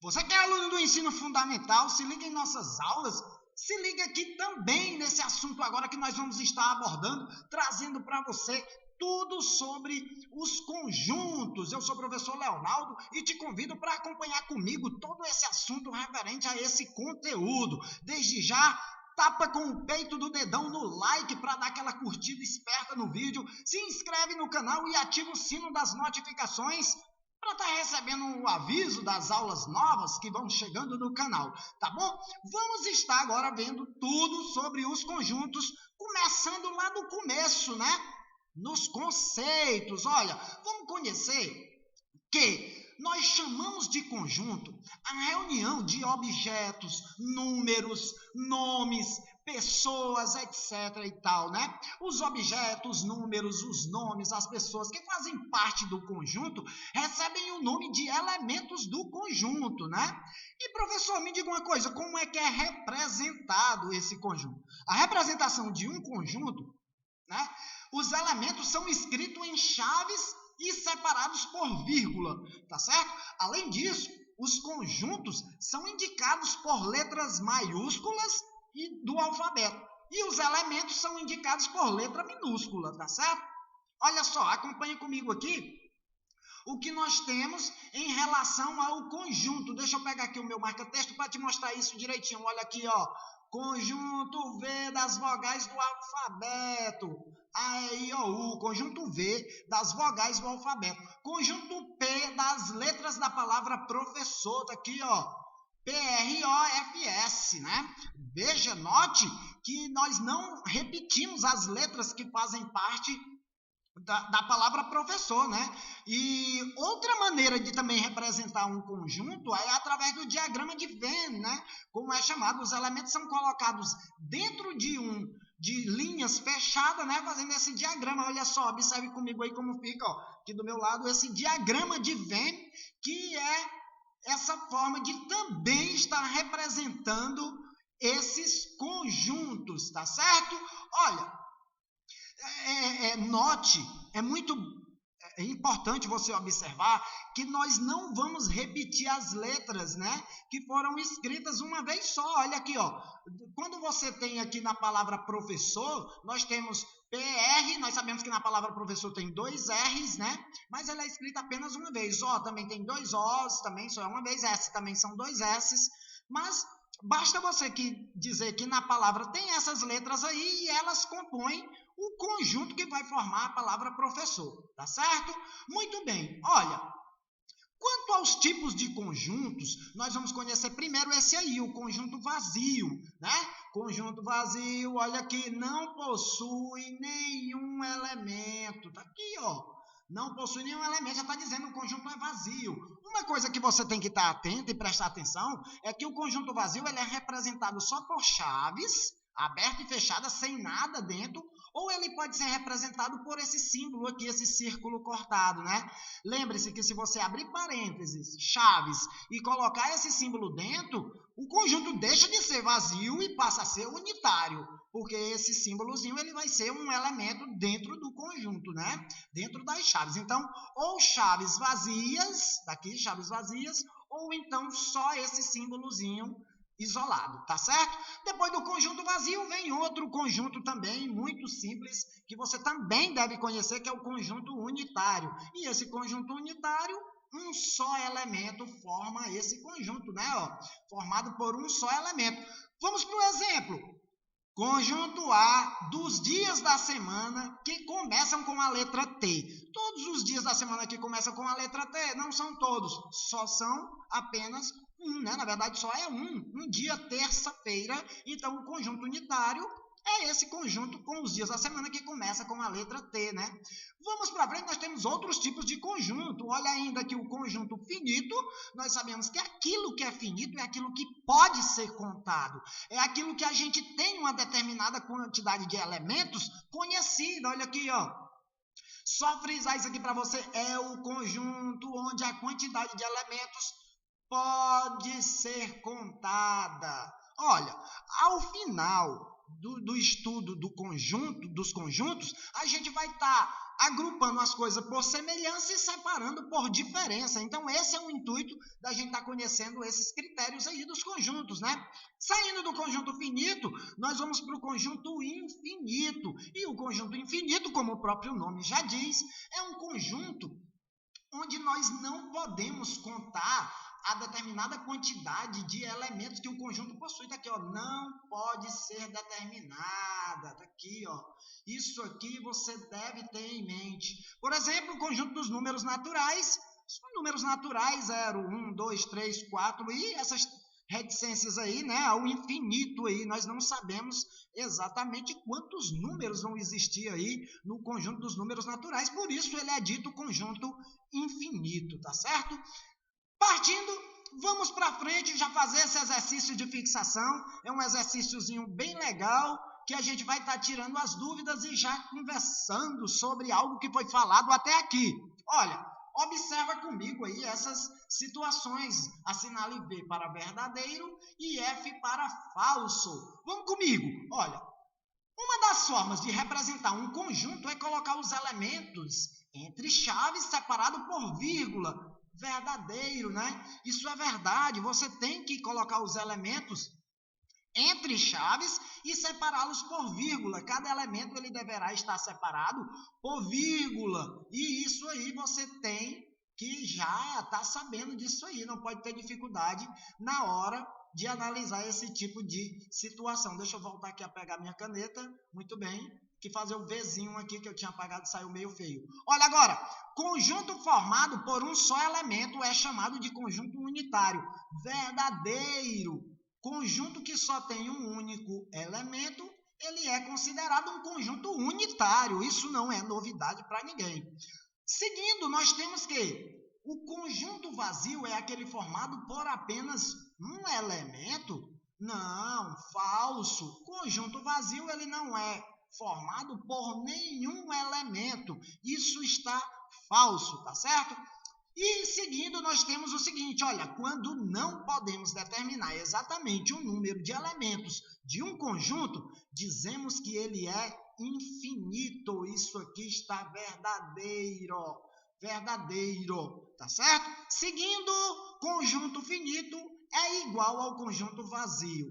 Você que é aluno do ensino fundamental, se liga em nossas aulas, se liga aqui também nesse assunto agora que nós vamos estar abordando, trazendo para você tudo sobre os conjuntos. Eu sou o professor Leonardo e te convido para acompanhar comigo todo esse assunto referente a esse conteúdo. Desde já, tapa com o peito do dedão no like para dar aquela curtida esperta no vídeo, se inscreve no canal e ativa o sino das notificações para estar recebendo o aviso das aulas novas que vão chegando no canal, tá bom? Vamos estar agora vendo tudo sobre os conjuntos, começando lá do começo, né? Nos conceitos. Olha, vamos conhecer que nós chamamos de conjunto a reunião de objetos, números, nomes, pessoas, etc. e tal, né? Os objetos, números, os nomes, as pessoas que fazem parte do conjunto recebem o nome de elementos do conjunto, né? E, professor, me diga uma coisa, como é que é representado esse conjunto? A representação de um conjunto, né? Os elementos são escritos em chaves e separados por vírgula, tá certo? Além disso, os conjuntos são indicados por letras maiúsculas e do alfabeto. E os elementos são indicados por letra minúscula, tá certo? Olha só, acompanhe comigo aqui o que nós temos em relação ao conjunto. Deixa eu pegar aqui o meu marca-texto para te mostrar isso direitinho. Olha aqui, ó. Conjunto V das vogais do alfabeto. A, E, I, O, U. Conjunto V das vogais do alfabeto. Conjunto P das letras da palavra professor. Tá aqui, ó. PROFS, né? Veja, note que nós não repetimos as letras que fazem parte da palavra professor, né? E outra maneira de também representar um conjunto é através do diagrama de Venn, né? Como é chamado, os elementos são colocados dentro de linhas fechadas, né? Fazendo esse diagrama. Olha só, observe comigo aí como fica, ó, aqui do meu lado, esse diagrama de Venn, que é essa forma de também estar representando esses conjuntos, tá certo? Olha, note, é muito importante você observar que nós não vamos repetir as letras, né, que foram escritas uma vez só. Olha aqui, ó. Quando você tem aqui na palavra professor, nós temos PR, nós sabemos que na palavra professor tem 2 R's, né? Mas ela é escrita apenas uma vez. O também tem 2 O's, também só é uma vez. S também são 2 S's. Mas basta você dizer que na palavra tem essas letras aí e elas compõem o conjunto que vai formar a palavra professor, tá certo? Muito bem, olha, quanto aos tipos de conjuntos, nós vamos conhecer primeiro esse aí, o conjunto vazio, né? Conjunto vazio, olha aqui, não possui nenhum elemento, tá aqui, ó. Não possui nenhum elemento, já está dizendo que o conjunto é vazio. Uma coisa que você tem que estar atento e prestar atenção é que o conjunto vazio ele é representado só por chaves, aberta e fechada, sem nada dentro, ou ele pode ser representado por esse símbolo aqui, esse círculo cortado, né? Lembre-se que se você abrir parênteses, chaves, e colocar esse símbolo dentro, o conjunto deixa de ser vazio e passa a ser unitário, porque esse símbolozinho ele vai ser um elemento dentro do conjunto, né? Dentro das chaves. Então, ou chaves vazias, daqui chaves vazias, ou então só esse símbolozinho isolado, tá certo? Depois do conjunto vazio vem outro conjunto também muito simples que você também deve conhecer, que é o conjunto unitário. E esse conjunto unitário, um só elemento forma esse conjunto, né? Ó, formado por um só elemento. Vamos para o exemplo. Conjunto A dos dias da semana que começam com a letra T. Todos os dias da semana que começam com a letra T, não são todos, só são apenas né? Na verdade, só é um dia, terça-feira. Então, o conjunto unitário é esse conjunto com os dias da semana que começa com a letra T, né? Vamos para frente, nós temos outros tipos de conjunto. Olha ainda que o conjunto finito, nós sabemos que aquilo que é finito é aquilo que pode ser contado. É aquilo que a gente tem uma determinada quantidade de elementos conhecida. Olha aqui, ó. Só frisar isso aqui para você. É o conjunto onde a quantidade de elementos pode ser contada. Olha, ao final do estudo dos conjuntos, a gente vai estar agrupando as coisas por semelhança e separando por diferença. Então, esse é o intuito da gente estar conhecendo esses critérios aí dos conjuntos, né? Saindo do conjunto finito, nós vamos para o conjunto infinito. E o conjunto infinito, como o próprio nome já diz, é um conjunto onde nós não podemos contar a determinada quantidade de elementos que o conjunto possui. Tá aqui, ó, não pode ser determinada. Tá aqui, ó. Isso aqui você deve ter em mente. Por exemplo, o conjunto dos números naturais. São números naturais, 0, 1, 2, 3, 4 e essas reticências aí, né, ao infinito aí. Nós não sabemos exatamente quantos números vão existir aí no conjunto dos números naturais. Por isso ele é dito conjunto infinito, tá certo? Partindo, vamos para frente já fazer esse exercício de fixação. É um exercíciozinho bem legal que a gente vai estar tirando as dúvidas e já conversando sobre algo que foi falado até aqui. Olha, observa comigo aí essas situações. Assinale V para verdadeiro e F para falso. Vamos comigo. Olha, uma das formas de representar um conjunto é colocar os elementos entre chaves separado por vírgula. Verdadeiro, né? Isso é verdade. Você tem que colocar os elementos entre chaves e separá-los por vírgula. Cada elemento ele deverá estar separado por vírgula. E isso aí você tem que já estar sabendo disso aí. Não pode ter dificuldade na hora de analisar esse tipo de situação. Deixa eu voltar aqui a pegar minha caneta. Muito bem. Que fazer o Vzinho aqui que eu tinha apagado saiu meio feio. Olha agora, conjunto formado por um só elemento é chamado de conjunto unitário. Verdadeiro. Conjunto que só tem um único elemento, ele é considerado um conjunto unitário. Isso não é novidade para ninguém. Seguindo, nós temos que o conjunto vazio é aquele formado por apenas um elemento? Não, falso. Conjunto vazio ele não é formado por nenhum elemento. Isso está falso, tá certo? E seguindo, nós temos o seguinte, olha, quando não podemos determinar exatamente o número de elementos de um conjunto, dizemos que ele é infinito. Isso aqui está verdadeiro, tá certo? Seguindo, conjunto finito é igual ao conjunto vazio.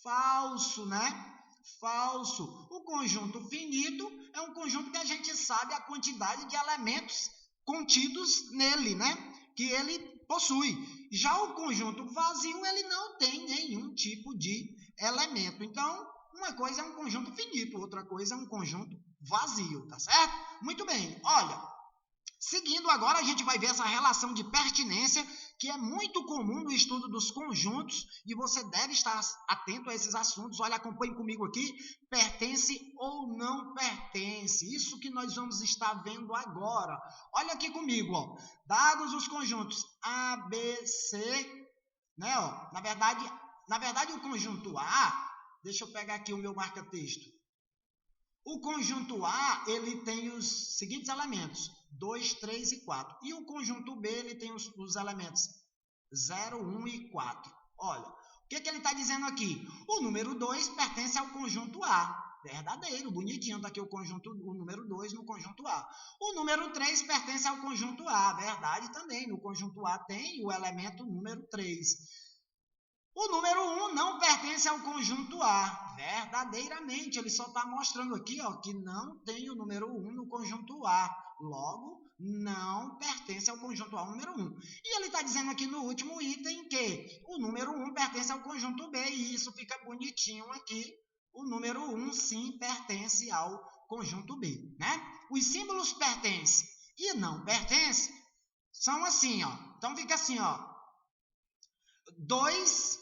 Falso, né? Falso. O conjunto finito é um conjunto que a gente sabe a quantidade de elementos contidos nele, né? Que ele possui. Já o conjunto vazio, ele não tem nenhum tipo de elemento. Então, uma coisa é um conjunto finito, outra coisa é um conjunto vazio, tá certo? Muito bem, olha, seguindo agora a gente vai ver essa relação de pertinência que é muito comum no estudo dos conjuntos e você deve estar atento a esses assuntos. Olha, acompanhe comigo aqui, pertence ou não pertence, isso que nós vamos estar vendo agora. Olha aqui comigo, ó. Dados os conjuntos A, B, C, né, ó, na verdade o conjunto A, deixa eu pegar aqui o meu marca-texto. O conjunto A, ele tem os seguintes elementos, 2, 3 e 4. E o conjunto B, ele tem os elementos 0, 1 e 4. Olha, o que ele está dizendo aqui? O número 2 pertence ao conjunto A. Verdadeiro, bonitinho, está aqui o número 2 no conjunto A. O número 3 pertence ao conjunto A. Verdade também, no conjunto A tem o elemento número 3. O número 1 não pertence ao conjunto A, verdadeiramente. Ele só está mostrando aqui, ó, que não tem o número 1 no conjunto A. Logo, não pertence ao conjunto A, o número 1. E ele está dizendo aqui no último item que o número 1 pertence ao conjunto B. E isso fica bonitinho aqui. O número 1, sim, pertence ao conjunto B, né? Os símbolos pertence e não pertence são assim, ó. Então, fica assim, ó. 2,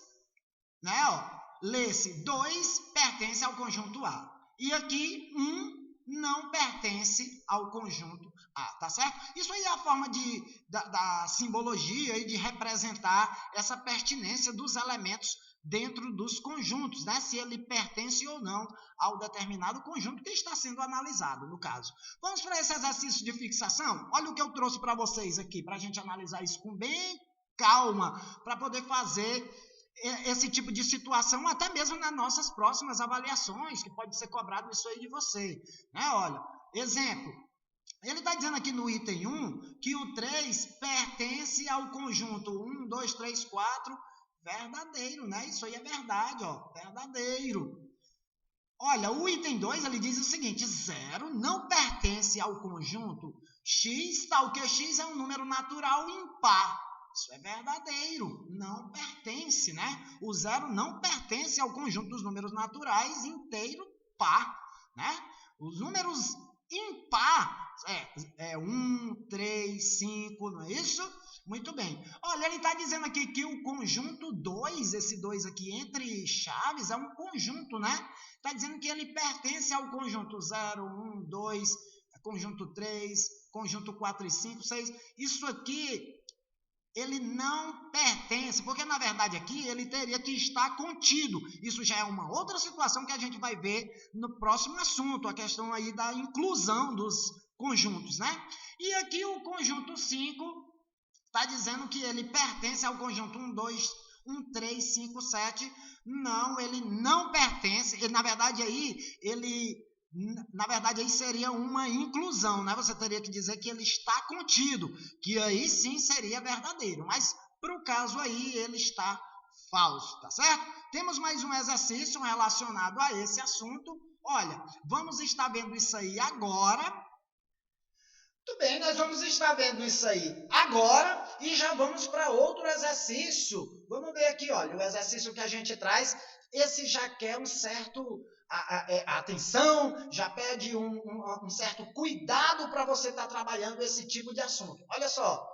né, ó, lê-se 2 pertence ao conjunto A. E aqui 1 não pertence ao conjunto A, tá certo? Isso aí é a forma da simbologia e de representar essa pertinência dos elementos dentro dos conjuntos, né? Se ele pertence ou não ao determinado conjunto que está sendo analisado, no caso. Vamos para esse exercício de fixação? Olha o que eu trouxe para vocês aqui, para a gente analisar isso com bem calma, para poder fazer esse tipo de situação, até mesmo nas nossas próximas avaliações, que pode ser cobrado isso aí de você. Né? Olha, exemplo, ele está dizendo aqui no item 1 que o 3 pertence ao conjunto 1, 2, 3, 4, verdadeiro, né? Isso aí é verdade, ó, verdadeiro. Olha, o item 2, ele diz o seguinte, 0 não pertence ao conjunto x, tal que x é um número natural impar. Isso é verdadeiro, não pertence, né? O 0 não pertence ao conjunto dos números naturais inteiro par, né? Os números impar é 1, 3, 5, não é isso? Muito bem. Olha, ele está dizendo aqui que o conjunto 2, esse 2 aqui entre chaves, é um conjunto, né? Está dizendo que ele pertence ao conjunto 0, 1, 2, conjunto 3, conjunto 4 e 5, 6. Isso aqui, ele não pertence, porque na verdade aqui ele teria que estar contido. Isso já é uma outra situação que a gente vai ver no próximo assunto, a questão aí da inclusão dos conjuntos, né? E aqui o conjunto 5 está dizendo que ele pertence ao conjunto 1, 2, 1, 3, 5, 7. Não, ele não pertence. Ele, na verdade, aí seria uma inclusão, né? Você teria que dizer que ele está contido, que aí sim seria verdadeiro. Mas, para o caso aí, ele está falso, tá certo? Temos mais um exercício relacionado a esse assunto. Olha, vamos estar vendo isso aí agora. Muito bem, nós vamos estar vendo isso aí agora e já vamos para outro exercício. Vamos ver aqui, olha, o exercício que a gente traz, esse já quer um certo atenção, já pede um certo cuidado para você estar trabalhando esse tipo de assunto. Olha só,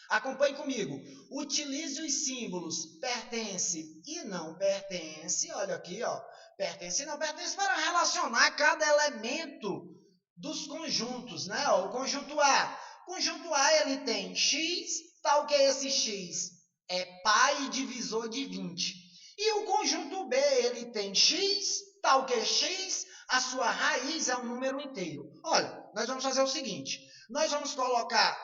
acompanhe comigo. Utilize os símbolos pertence e não pertence. Olha aqui, ó, pertence e não pertence para relacionar cada elemento dos conjuntos, né? O conjunto A. Conjunto A, ele tem x, tal que esse x é par e divisor de 20. E o conjunto B, ele tem x, tal que x, a sua raiz é um número inteiro. Olha, nós vamos fazer o seguinte, nós vamos colocar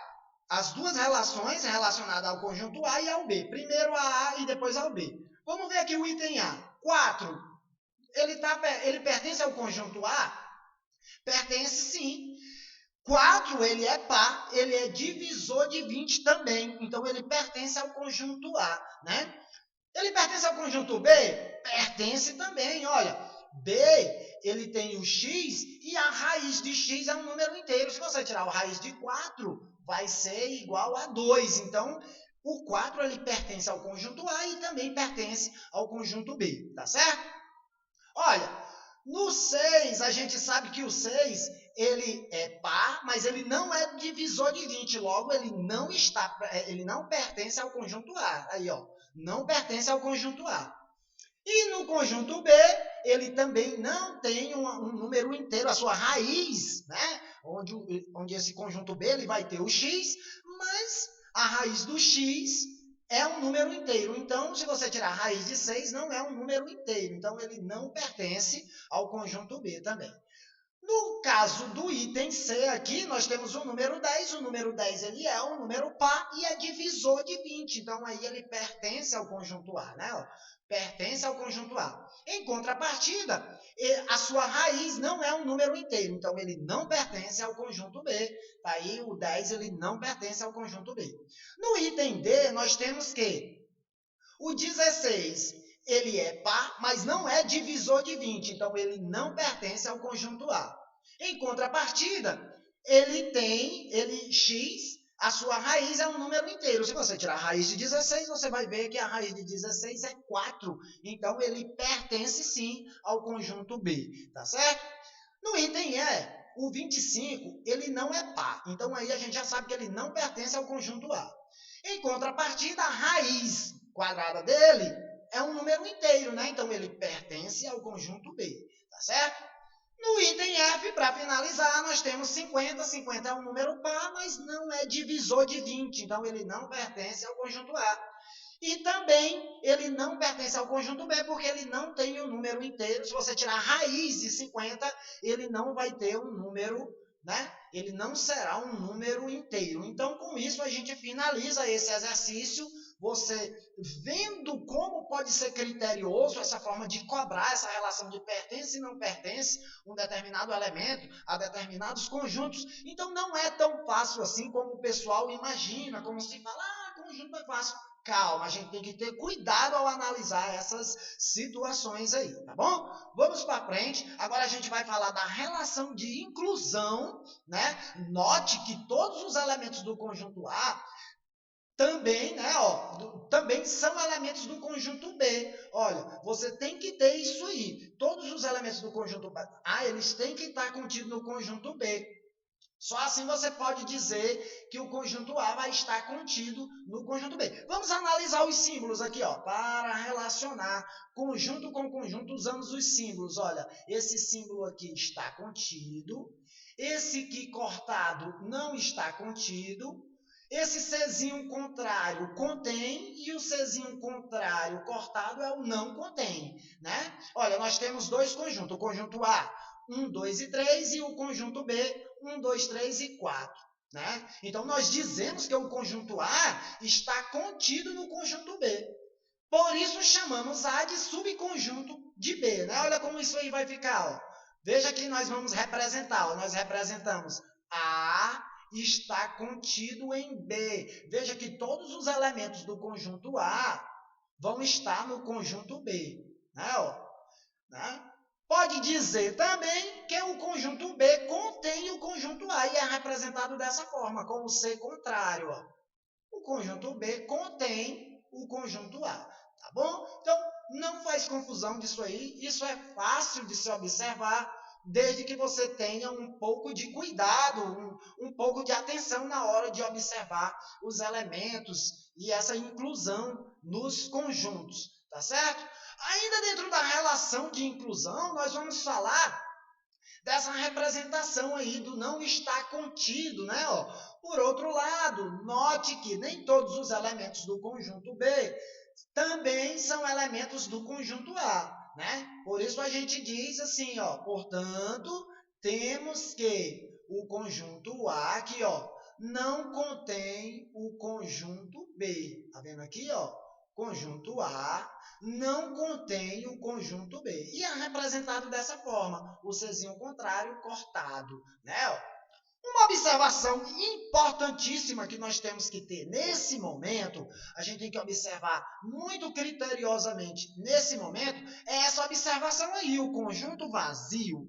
as duas relações relacionadas ao conjunto A e ao B. Primeiro a A e depois ao B. Vamos ver aqui o item A. 4, ele pertence ao conjunto A? Pertence sim. 4, ele é par, ele é divisor de 20 também. Então, ele pertence ao conjunto A, né? Ele pertence ao conjunto B? Pertence também, olha. B, ele tem o x e a raiz de x é um número inteiro. Se você tirar a raiz de 4, vai ser igual a 2. Então, o 4, ele pertence ao conjunto A e também pertence ao conjunto B, tá certo? Olha, no 6, a gente sabe que o 6, ele é par, mas ele não é divisor de 20. Logo, ele não pertence ao conjunto A. Aí, ó, não pertence ao conjunto A. E no conjunto B, ele também não tem um número inteiro, a sua raiz, né? Onde esse conjunto B ele vai ter o x, mas a raiz do x é um número inteiro. Então, se você tirar a raiz de 6, não é um número inteiro. Então, ele não pertence ao conjunto B também. No caso do item C aqui, nós temos o número 10. O número 10 ele é um número par e é divisor de 20. Então, aí ele pertence ao conjunto A, né? Ó, pertence ao conjunto A. Em contrapartida, a sua raiz não é um número inteiro. Então, ele não pertence ao conjunto B. Tá aí o 10, ele não pertence ao conjunto B. No item D, nós temos que o 16, ele é par, mas não é divisor de 20. Então, ele não pertence ao conjunto A. Em contrapartida, x, a sua raiz é um número inteiro. Se você tirar a raiz de 16, você vai ver que a raiz de 16 é 4. Então, ele pertence sim ao conjunto B, tá certo? No item E, o 25, ele não é par. Então, aí a gente já sabe que ele não pertence ao conjunto A. Em contrapartida, a raiz quadrada dele é um número inteiro, né? Então, ele pertence ao conjunto B, tá certo? No item F, para finalizar, nós temos 50. 50 é um número par, mas não é divisor de 20. Então, ele não pertence ao conjunto A. E também, ele não pertence ao conjunto B, porque ele não tem um número inteiro. Se você tirar a raiz de 50, ele não vai ter um número, né? Ele não será um número inteiro. Então, com isso, a gente finaliza esse exercício. Você vendo como pode pode ser criterioso essa forma de cobrar essa relação de pertence e não pertence um determinado elemento a determinados conjuntos. Então, não é tão fácil assim como o pessoal imagina, como se fala, conjunto é fácil. Calma, a gente tem que ter cuidado ao analisar essas situações aí, tá bom? Vamos para frente. Agora a gente vai falar da relação de inclusão, né? Note que todos os elementos do conjunto A também, né, também são elementos do conjunto B. Olha, você tem que ter isso aí. Todos os elementos do conjunto A, eles têm que estar contidos no conjunto B. Só assim você pode dizer que o conjunto A vai estar contido no conjunto B. Vamos analisar os símbolos aqui, para relacionar conjunto com conjunto, usamos os símbolos. Olha, esse símbolo aqui está contido, esse aqui cortado não está contido, esse Czinho contrário contém e o Czinho contrário cortado é o não contém, né? Olha, nós temos dois conjuntos, o conjunto A, 1, 2 e 3, e o conjunto B, 1, 2, 3 e 4. Né? Então, nós dizemos que o conjunto A está contido no conjunto B. Por isso, chamamos A de subconjunto de B. Né? Olha como isso aí vai ficar. Veja que nós vamos representar. Nós representamos A está contido em B. Veja que todos os elementos do conjunto A vão estar no conjunto B. Né? Pode dizer também que o conjunto B contém o conjunto A e é representado dessa forma, com o C contrário. O conjunto B contém o conjunto A, tá bom? Então, não faz confusão disso aí, isso é fácil de se observar, desde que você tenha um pouco de cuidado, um pouco de atenção na hora de observar os elementos e essa inclusão nos conjuntos, tá certo? Ainda dentro da relação de inclusão, nós vamos falar dessa representação aí do não estar contido, né? Por outro lado, note que nem todos os elementos do conjunto B também são elementos do conjunto A, né? Por isso a gente diz assim, portanto, temos que o conjunto A aqui, não contém o conjunto B. Tá vendo aqui, Conjunto A não contém o conjunto B. E é representado dessa forma, o Czinho contrário cortado, né? Uma observação importantíssima que nós temos que ter nesse momento, a gente tem que observar muito criteriosamente nesse momento, é essa observação aí, o conjunto vazio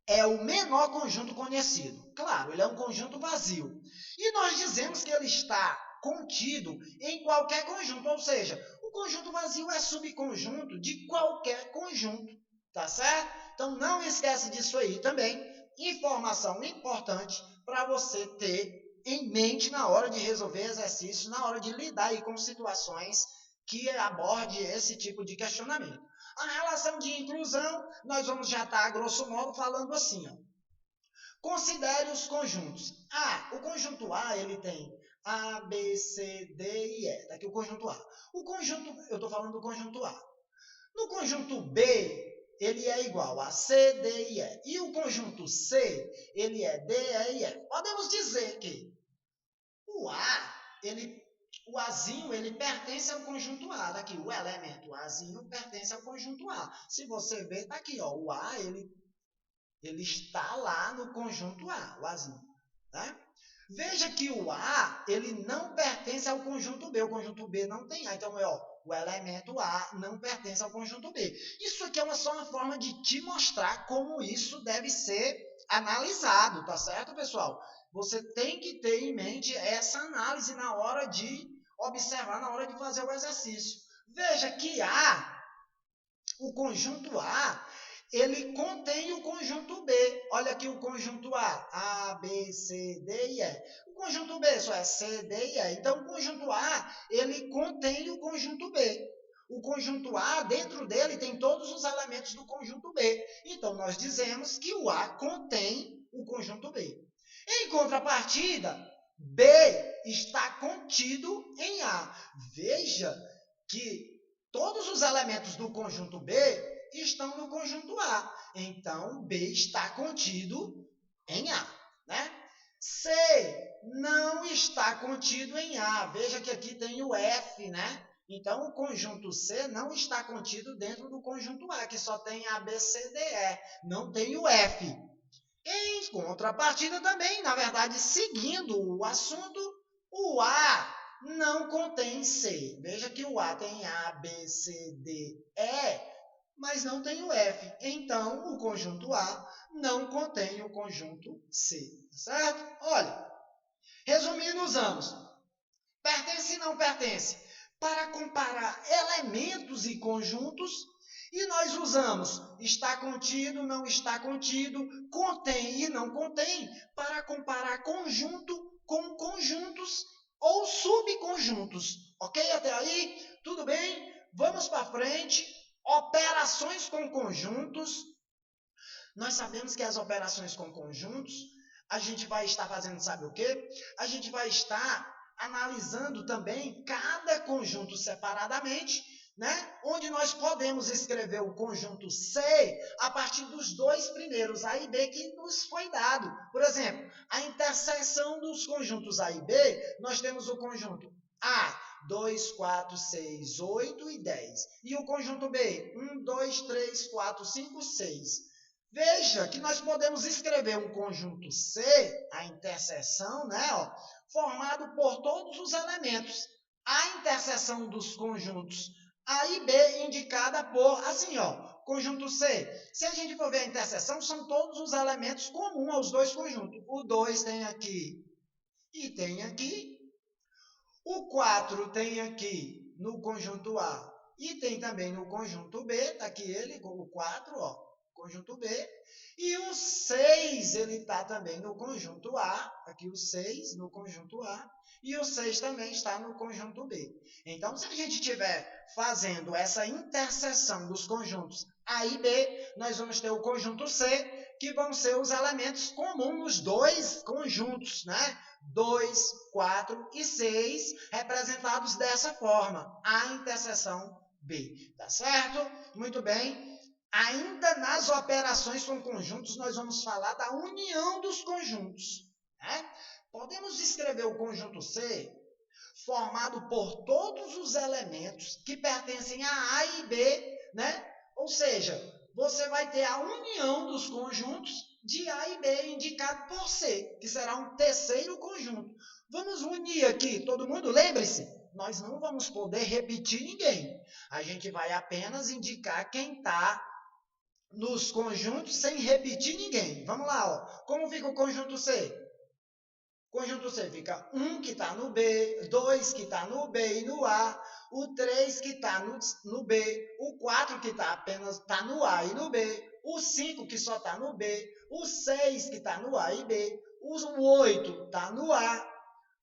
é o menor conjunto conhecido. Claro, ele é um conjunto vazio. E nós dizemos que ele está contido em qualquer conjunto, ou seja, o conjunto vazio é subconjunto de qualquer conjunto, tá certo? Então, não esquece disso aí também. Informação importante para você ter em mente na hora de resolver exercícios, na hora de lidar aí com situações que aborde esse tipo de questionamento. A relação de inclusão, nós vamos já estar, a grosso modo, falando assim. Considere os conjuntos. O conjunto A, ele tem A, B, C, D e E. Está aqui o conjunto A. Eu estou falando do conjunto A. No conjunto B, ele é igual a C, D e E. E o conjunto C, ele é D, E e F. Podemos dizer que o Azinho, ele pertence ao conjunto A. Daqui, o elemento Azinho pertence ao conjunto A. Se você ver, está aqui, o A, ele está lá no conjunto A, o Azinho. Né? Veja que o A, ele não pertence ao conjunto B. O conjunto B não tem A. Então, o elemento A não pertence ao conjunto B. Isso aqui é só uma forma de te mostrar como isso deve ser analisado, tá certo, pessoal? Você tem que ter em mente essa análise na hora de observar, na hora de fazer o exercício. Veja que o conjunto A, ele contém o conjunto B. Olha aqui o conjunto A, B, C, D e E. O conjunto B só é C, D e E. Então, o conjunto A, ele contém o conjunto B. O conjunto A, dentro dele, tem todos os elementos do conjunto B. Então, nós dizemos que o A contém o conjunto B. Em contrapartida, B está contido em A. Veja que todos os elementos do conjunto B estão no conjunto A. Então, B está contido em A. Né? C não está contido em A. Veja que aqui tem o F, né? Então, o conjunto C não está contido dentro do conjunto A, que só tem A, B, C, D, E. Não tem o F. Em contrapartida também, na verdade, seguindo o assunto, o A não contém C. Veja que o A tem A, B, C, D, E, mas não tem o F. Então, o conjunto A não contém o conjunto C. Certo? Olha, resumindo, usamos pertence e não pertence para comparar elementos e conjuntos, e nós usamos está contido, não está contido, contém e não contém para comparar conjunto com conjuntos ou subconjuntos. Ok? Até aí? Tudo bem? Vamos para frente. Operações com conjuntos. Nós sabemos que as operações com conjuntos, a gente vai estar fazendo, sabe o quê? A gente vai estar analisando também cada conjunto separadamente, né? Onde nós podemos escrever o conjunto C a partir dos dois primeiros, A e B, que nos foi dado. Por exemplo, a interseção dos conjuntos A e B, nós temos o conjunto A, 2, 4, 6, 8 e 10. E o conjunto B, 1, 2, 3, 4, 5, 6. Veja que nós podemos escrever um conjunto C, a interseção, né, ó, formado por todos os elementos. A interseção dos conjuntos A e B indicada por, assim, ó, conjunto C. Se a gente for ver a interseção, são todos os elementos comuns aos dois conjuntos. O 2 tem aqui e tem aqui. O 4 tem aqui no conjunto A e tem também no conjunto B. Está aqui ele, o 4, ó. Conjunto B, e o 6, ele está também no conjunto A, aqui o 6 no conjunto A, e o 6 também está no conjunto B. Então, se a gente estiver fazendo essa interseção dos conjuntos A e B, nós vamos ter o conjunto C, que vão ser os elementos comuns nos dois conjuntos, né? 2, 4 e 6, representados dessa forma, A interseção B, tá certo? Muito bem. Ainda nas operações com conjuntos, nós vamos falar da união dos conjuntos. Né? Podemos escrever o conjunto C formado por todos os elementos que pertencem a A e B, né? Ou seja, você vai ter a união dos conjuntos de A e B indicado por C, que será um terceiro conjunto. Vamos unir aqui, todo mundo? Lembre-se, nós não vamos poder repetir ninguém. A gente vai apenas indicar quem está nos conjuntos sem repetir ninguém. Vamos lá, ó. Como fica o conjunto C? Conjunto C fica 1 que está no B, 2 que está no B e no A, o 3 que está no B, o 4 que está apenas no A e no B, o 5 que só está no B, o 6 que está no A e B, o 8 está no A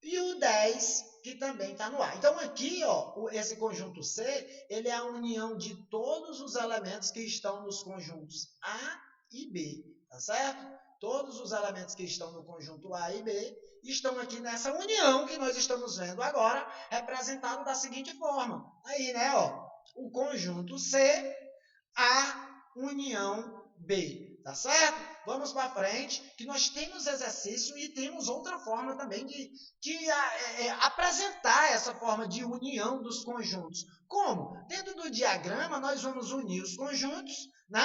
e o 10 que também está no A. Então, aqui, ó, esse conjunto C, ele é a união de todos os elementos que estão nos conjuntos A e B, tá certo? Todos os elementos que estão no conjunto A e B estão aqui nessa união que nós estamos vendo agora, representado da seguinte forma. Aí, né, ó, o conjunto C, A, união B, tá certo? Vamos para frente, que nós temos exercício e temos outra forma também de apresentar essa forma de união dos conjuntos. Como? Dentro do diagrama, nós vamos unir os conjuntos, né?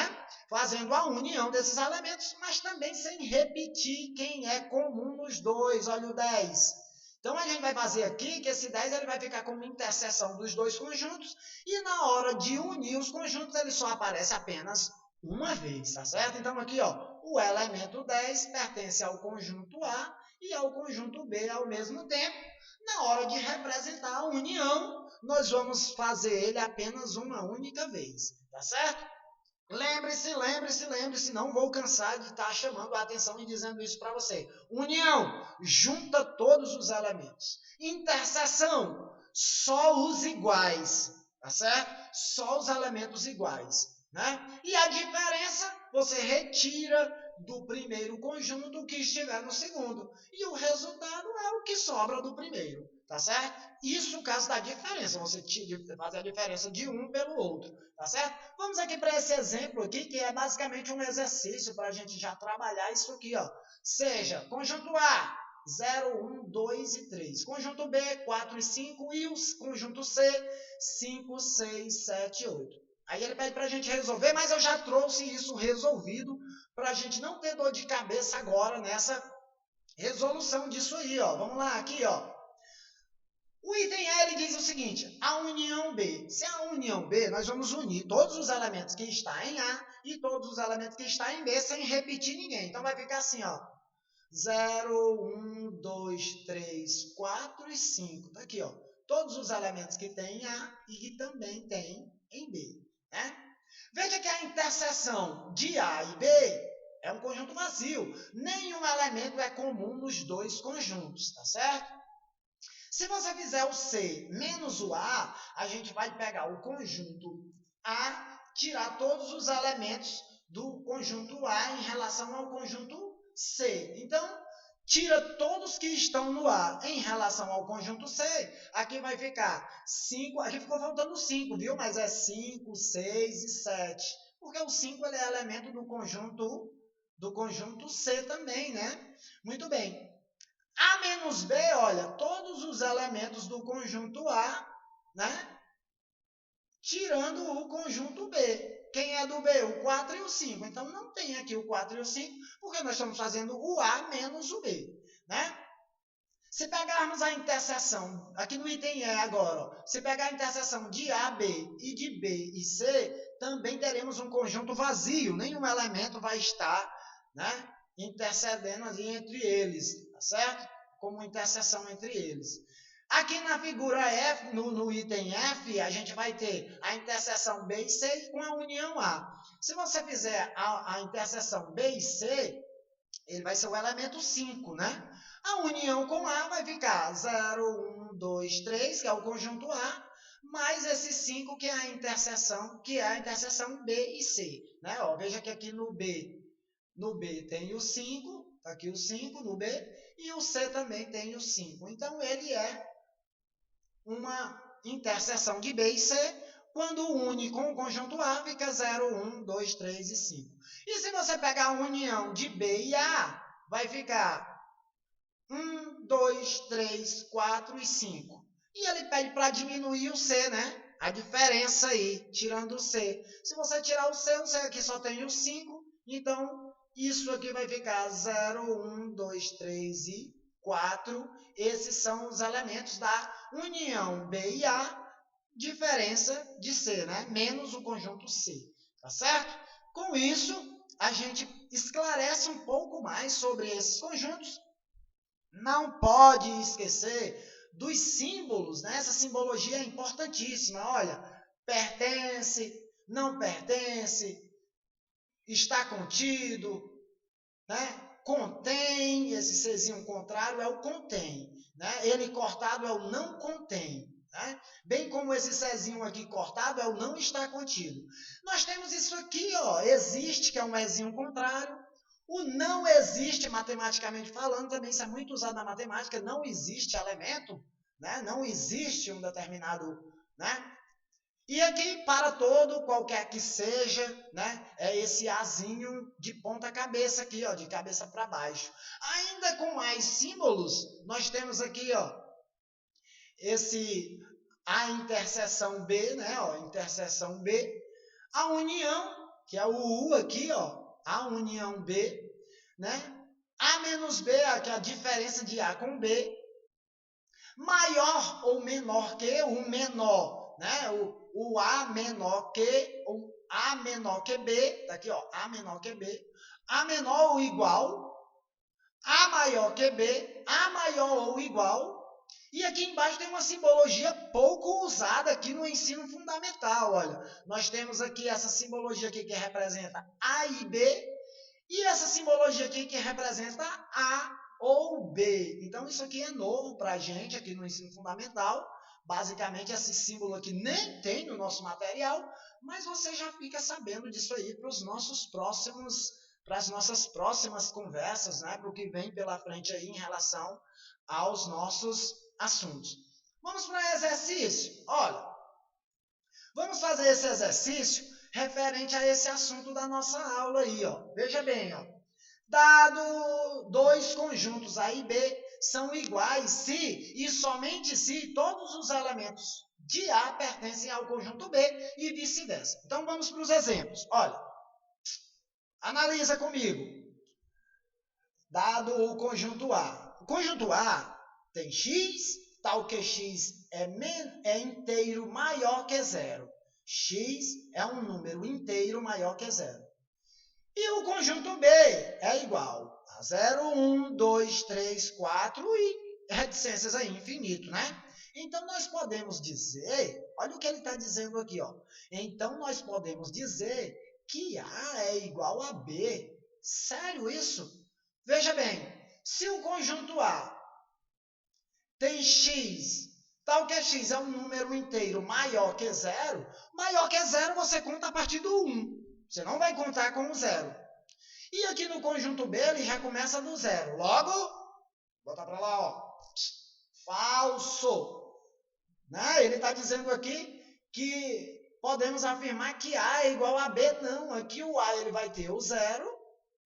Fazendo a união desses elementos, mas também sem repetir quem é comum nos dois. Olha o 10. Então, a gente vai fazer aqui que esse 10 ele vai ficar como interseção dos dois conjuntos e na hora de unir os conjuntos, ele só aparece apenas uma vez, tá certo? Então, aqui, ó, o elemento 10 pertence ao conjunto A e ao conjunto B ao mesmo tempo. Na hora de representar a união, nós vamos fazer ele apenas uma única vez, tá certo? Lembre-se, lembre-se, lembre-se, não vou cansar de estar chamando a atenção e dizendo isso para você. União, junta todos os elementos. Interseção, só os iguais, tá certo? Só os elementos iguais, né? E a diferença, você retira do primeiro conjunto o que estiver no segundo. E o resultado é o que sobra do primeiro, tá certo? Isso no caso da diferença, você faz a diferença de um pelo outro, tá certo? Vamos aqui para esse exemplo aqui, que é basicamente um exercício para a gente já trabalhar isso aqui, ó. Seja conjunto A, 0, 1, 2 e 3. Conjunto B, 4 e 5. E o conjunto C, 5, 6, 7 e 8. Aí ele pede para a gente resolver, mas eu já trouxe isso resolvido para a gente não ter dor de cabeça agora nessa resolução disso aí, ó. Vamos lá, aqui, ó. O item A, ele diz o seguinte, a união B. Se a união B, nós vamos unir todos os elementos que estão em A e todos os elementos que estão em B sem repetir ninguém. Então, vai ficar assim, ó. 0, 1, 2, 3, 4 e 5. Tá aqui, ó. Todos os elementos que tem em A e que também tem em B, né? Veja que a interseção de A e B é um conjunto vazio. Nenhum elemento é comum nos dois conjuntos, tá certo? Se você fizer o C menos o A, a gente vai pegar o conjunto A, tirar todos os elementos do conjunto A em relação ao conjunto C. Então, tira todos que estão no A em relação ao conjunto C. Aqui vai ficar 5, aqui ficou faltando 5, viu? Mas é 5, 6 e 7. Porque o 5 ele é elemento do conjunto C também, né? Muito bem. A menos B, olha, todos os elementos do conjunto A, né? Tirando o conjunto B. Quem é do B? O 4 e o 5. Então, não tem aqui o 4 e o 5, porque nós estamos fazendo o A menos o B, né? Se pegarmos a interseção, aqui no item E agora, ó, se pegar a interseção de A, B e de B e C, também teremos um conjunto vazio. Nenhum elemento vai estar, né, intercedendo ali entre eles, tá certo? Como interseção entre eles. Aqui na figura F, no item F, a gente vai ter a interseção B e C com a união A. Se você fizer a interseção B e C, ele vai ser o elemento 5, né? A união com A vai ficar 0, 1, 2, 3, que é o conjunto A, mais esse 5, que é a interseção B e C, né? Ó, veja que aqui no B tem o 5, tá aqui o 5 no B, e o C também tem o 5. Então, ele é uma interseção de B e C. Quando une com o conjunto A, fica 0, 1, 2, 3 e 5. E se você pegar a união de B e A, vai ficar 1, 2, 3, 4 e 5. E ele pede para diminuir o C, né? A diferença aí, tirando o C. Se você tirar o C aqui só tem o 5. Então, isso aqui vai ficar 0, 1, 2, 3 e 4. Esses são os elementos da união B e A, diferença de C, né? Menos o conjunto C, tá certo? Com isso, a gente esclarece um pouco mais sobre esses conjuntos. Não pode esquecer dos símbolos, né? Essa simbologia é importantíssima. Olha, pertence, não pertence, está contido, né? Contém, esse Czinho contrário é o contém, né? Ele cortado é o não contém, né? Bem como esse Czinho aqui cortado é o não está contido. Nós temos isso aqui, ó, existe, que é um Ezinho contrário. O não existe, matematicamente falando, também isso é muito usado na matemática, não existe elemento, né? Não existe um determinado, né? E aqui, para todo, qualquer que seja, né, é esse Azinho de ponta cabeça aqui, ó, de cabeça para baixo. Ainda com mais símbolos, nós temos aqui, ó, a interseção B, né, ó, interseção B, a união, que é o U aqui, ó, a união B, né, A menos B, que é a diferença de A com B, maior ou menor que o menor, né, o A menor que, o A menor que B, tá aqui, ó, A menor que B, A menor ou igual, A maior que B, A maior ou igual, e aqui embaixo tem uma simbologia pouco usada aqui no ensino fundamental, olha, nós temos aqui essa simbologia aqui que representa A e B, e essa simbologia aqui que representa A ou B. Então, isso aqui é novo para a gente aqui no ensino fundamental. Basicamente, esse símbolo aqui nem tem no nosso material, mas você já fica sabendo disso aí para as nossas próximas conversas, né? Para o que vem pela frente aí em relação aos nossos assuntos. Vamos para o exercício? Olha, vamos fazer esse exercício referente a esse assunto da nossa aula aí, ó. Veja bem, ó. Dado dois conjuntos A e B, são iguais se e somente se todos os elementos de A pertencem ao conjunto B e vice-versa. Então, vamos para os exemplos. Olha, analisa comigo. Dado o conjunto A. O conjunto A tem x, tal que x é inteiro maior que zero. X é um número inteiro maior que zero. E o conjunto B é igual a 0, 1, 2, 3, 4 e reticências aí, infinito, né? Então, nós podemos dizer, olha o que ele está dizendo aqui, ó. Então, nós podemos dizer que A é igual a B. Sério isso? Veja bem, se o conjunto A tem x, tal que x é um número inteiro maior que zero você conta a partir do 1. Você não vai contar com o 0. E aqui no conjunto B, ele já começa do 0. Logo, bota para lá, ó. Falso. Né? Ele está dizendo aqui que podemos afirmar que A é igual a B. Não, aqui o A ele vai ter o 0,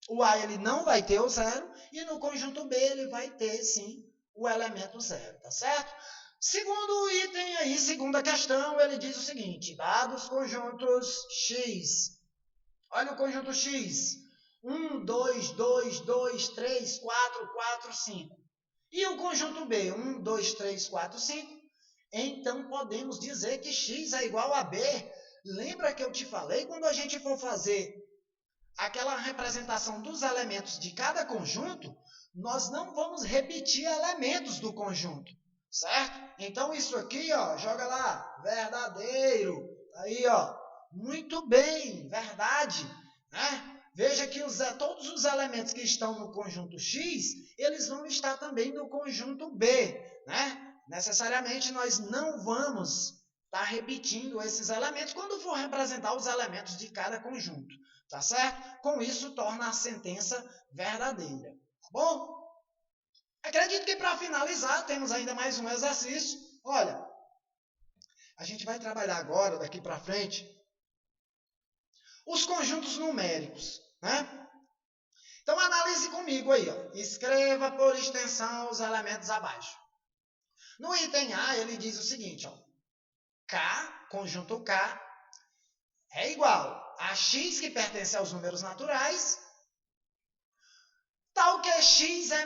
o A ele não vai ter o 0, e no conjunto B ele vai ter, sim, o elemento 0, tá certo? Segundo item aí, segunda questão, ele diz o seguinte, dados conjuntos X. Olha o conjunto X. 1, 2, 2, 2, 3, 4, 4, 5. E o conjunto B, 1, 2, 3, 4, 5. Então, podemos dizer que x é igual a b. Lembra que eu te falei, quando a gente for fazer aquela representação dos elementos de cada conjunto, nós não vamos repetir elementos do conjunto, certo? Então, isso aqui, ó, joga lá, verdadeiro. Aí, ó, muito bem, verdade, né? Veja que todos os elementos que estão no conjunto X, eles vão estar também no conjunto B, né? Necessariamente, nós não vamos estar repetindo esses elementos quando for representar os elementos de cada conjunto, tá certo? Com isso, torna a sentença verdadeira, tá bom? Acredito que para finalizar, temos ainda mais um exercício. Olha, a gente vai trabalhar agora, daqui para frente, os conjuntos numéricos, né? Então, analise comigo aí, ó. Escreva por extensão os elementos abaixo. No item A, ele diz o seguinte, ó. K, conjunto K, é igual a x que pertence aos números naturais, tal que x é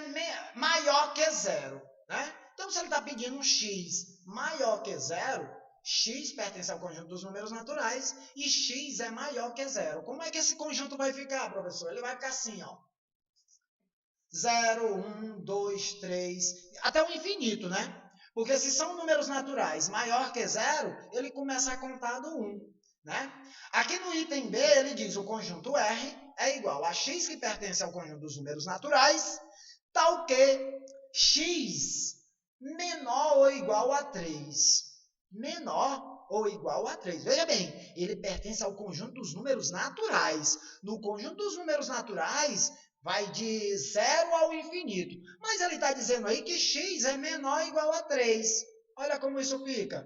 maior que zero, né? Então, se ele está pedindo um x maior que zero, x pertence ao conjunto dos números naturais e x é maior que zero. Como é que esse conjunto vai ficar, professor? Ele vai ficar assim, ó. 0, 1, 2, 3, até o infinito, né? Porque se são números naturais maior que zero, ele começa a contar do 1, né? Aqui no item B, ele diz o conjunto R é igual a x que pertence ao conjunto dos números naturais, tal que x menor ou igual a 3. Menor ou igual a 3. Veja bem, ele pertence ao conjunto dos números naturais. No conjunto dos números naturais, vai de 0 ao infinito. Mas ele está dizendo aí que x é menor ou igual a 3. Olha como isso fica.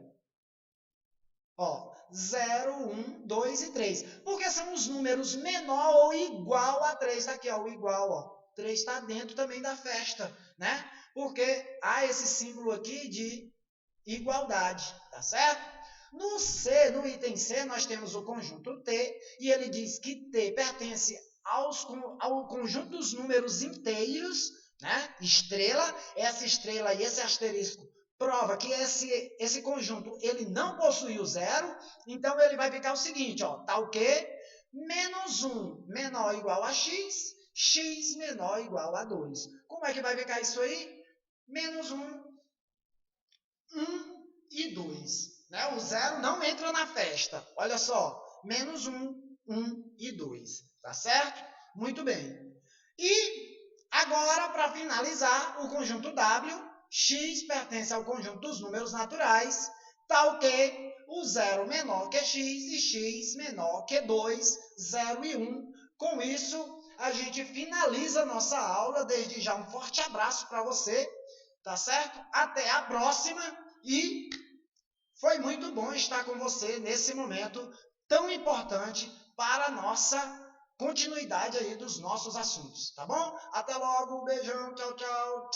Ó, 0, 1, 2 e 3. Porque são os números menor ou igual a 3. Está aqui, ó, o igual. Ó. 3 está dentro também da festa, né? Porque há esse símbolo aqui de igualdade, tá certo? No C, no item C, nós temos o conjunto T, e ele diz que T pertence ao conjunto dos números inteiros, né? Estrela, essa estrela e esse asterisco prova que esse conjunto ele não possui o zero, então ele vai ficar o seguinte, ó, tal que menos 1 menor ou igual a x, x menor ou igual a 2. Como é que vai ficar isso aí? Menos 1, 1 e 2. Né? O zero não entra na festa. Olha só, menos 1, 1 e 2. Tá certo? Muito bem. E agora, para finalizar, o conjunto W, x pertence ao conjunto dos números naturais, tal que o 0 menor que x e x menor que 2, 0 e 1. Com isso, a gente finaliza a nossa aula. Desde já, um forte abraço para você. Tá certo? Até a próxima e foi muito bom estar com você nesse momento tão importante para a nossa continuidade aí dos nossos assuntos, tá bom? Até logo, beijão, tchau, tchau.